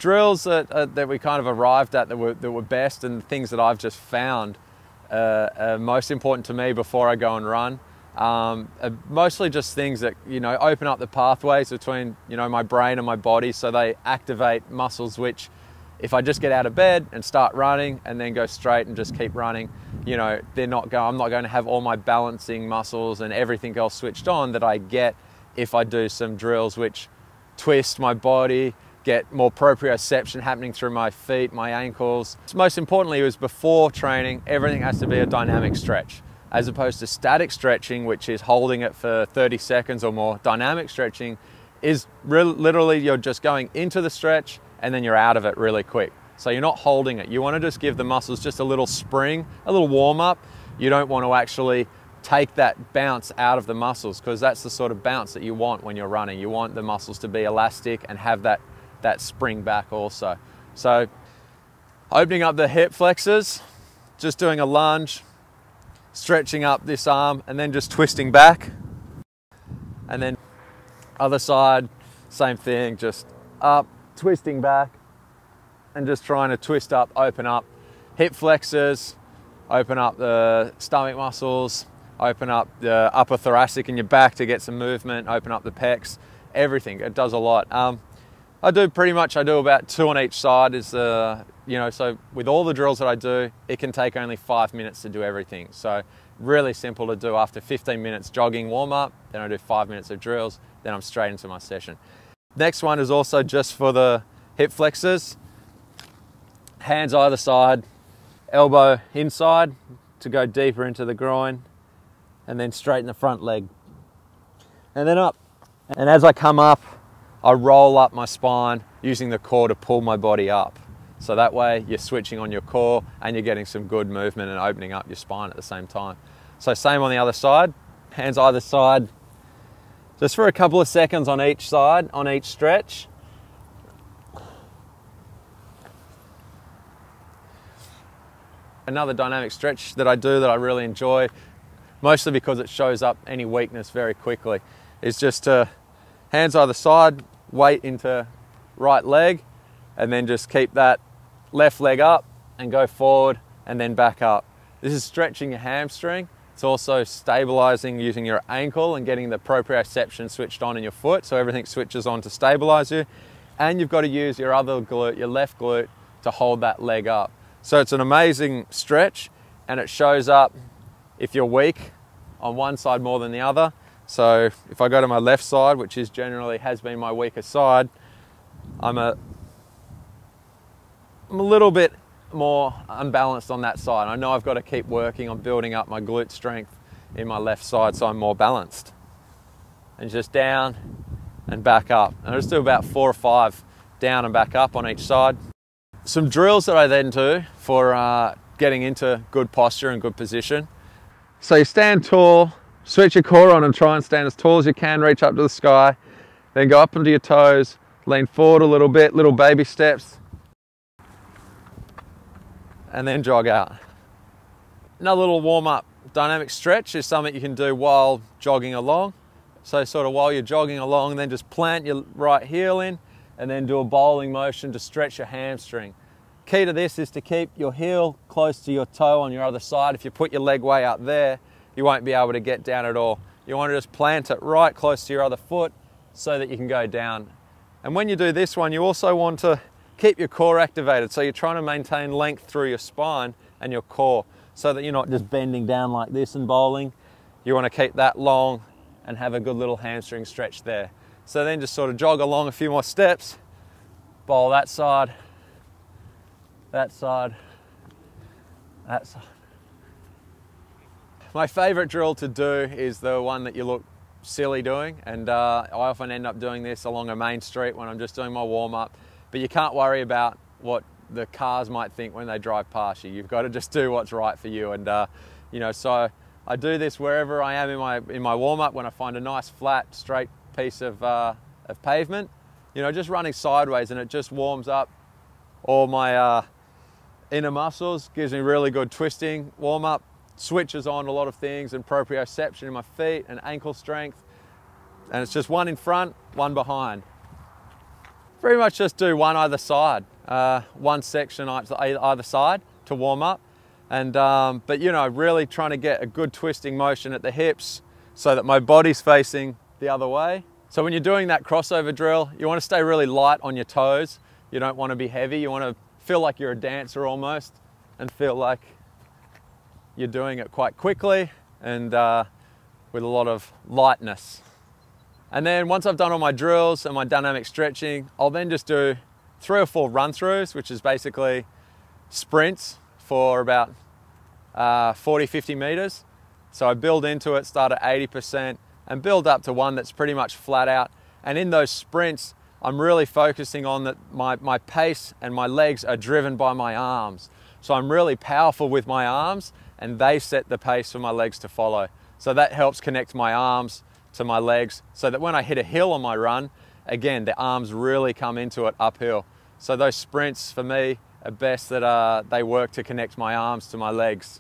drills that we kind of arrived at that were best, and things that I've just found are most important to me before I go and run. Mostly just things that, you know, open up the pathways between, you know, my brain and my body, so they activate muscles which, if I just get out of bed and start running and then go straight and just keep running, you know, I'm not going to have all my balancing muscles and everything else switched on that I get if I do some drills which twist my body, get more proprioception happening through my feet, my ankles. Most importantly, it was before training, everything has to be a dynamic stretch, as opposed to static stretching, which is holding it for 30 seconds or more. Dynamic stretching is literally you're just going into the stretch and then you're out of it really quick. So you're not holding it. You want to just give the muscles just a little spring, a little warm up. You don't want to actually take that bounce out of the muscles, because that's the sort of bounce that you want when you're running. You want the muscles to be elastic and have that spring back also. So opening up the hip flexors, just doing a lunge, stretching up this arm and then just twisting back. And then other side, same thing, just up, twisting back and just trying to twist up, open up hip flexors, open up the stomach muscles, open up the upper thoracic in your back to get some movement, open up the pecs, everything. It does a lot. I do about 2 on each side is you know, so with all the drills that I do, it can take only 5 minutes to do everything. So really simple to do. After 15 minutes jogging warm up, then I do 5 minutes of drills, then I'm straight into my session. Next one is also just for the hip flexors. Hands either side, elbow inside to go deeper into the groin, and then straighten the front leg. And then up. And as I come up, I roll up my spine using the core to pull my body up. So that way you're switching on your core and you're getting some good movement and opening up your spine at the same time. So same on the other side, hands either side, just for a couple of seconds on each side, on each stretch. Another dynamic stretch that I do that I really enjoy, mostly because it shows up any weakness very quickly, is just hands either side, weight into right leg, and then just keep that left leg up and go forward and then back up. This is stretching your hamstring. It's also stabilizing using your ankle and getting the proprioception switched on in your foot, so everything switches on to stabilize you. And you've got to use your other glute, your left glute, to hold that leg up. So it's an amazing stretch, and it shows up if you're weak on one side more than the other. So if I go to my left side, which is generally has been my weaker side, I'm a little bit more unbalanced on that side. I know I've got to keep working on building up my glute strength in my left side so I'm more balanced. And just down and back up. And I just do about 4 or 5 down and back up on each side. Some drills that I then do for getting into good posture and good position. So you stand tall, switch your core on and try and stand as tall as you can, reach up to the sky, then go up onto your toes, lean forward a little bit, little baby steps, and then jog out. Another little warm-up dynamic stretch is something you can do while jogging along. So sort of while you're jogging along, then just plant your right heel in and then do a bowling motion to stretch your hamstring. Key to this is to keep your heel close to your toe on your other side. If you put your leg way up there, you won't be able to get down at all. You want to just plant it right close to your other foot so that you can go down. And when you do this one, you also want to keep your core activated. So you're trying to maintain length through your spine and your core so that you're not just bending down like this and bowling. You want to keep that long and have a good little hamstring stretch there. So then just sort of jog along a few more steps, bowl that side, that side, that side. My favorite drill to do is the one that you look silly doing, and I often end up doing this along a main street when I'm just doing my warm-up, but you can't worry about what the cars might think when they drive past you. You've got to just do what's right for you, and you know, so I do this wherever I am in my warm-up. When I find a nice flat straight piece of pavement, you know, just running sideways, and it just warms up all my inner muscles, gives me really good twisting warm-up, switches on a lot of things and proprioception in my feet and ankle strength, and it's just one in front, one behind. pretty much just do one either side, one section either side to warm up. And, but you know, really trying to get a good twisting motion at the hips so that my body's facing the other way. So when you're doing that crossover drill, you want to stay really light on your toes. You don't want to be heavy. You want to feel like you're a dancer almost, and feel like you're doing it quite quickly and with a lot of lightness. And then once I've done all my drills and my dynamic stretching, I'll then just do 3 or 4 run-throughs, which is basically sprints for about 40, 50 meters. So I build into it, start at 80% and build up to one that's pretty much flat out. And in those sprints, I'm really focusing on that my pace and my legs are driven by my arms. So I'm really powerful with my arms and they set the pace for my legs to follow. So that helps connect my arms to my legs so that when I hit a hill on my run, again, the arms really come into it uphill. So those sprints for me are best that they work to connect my arms to my legs.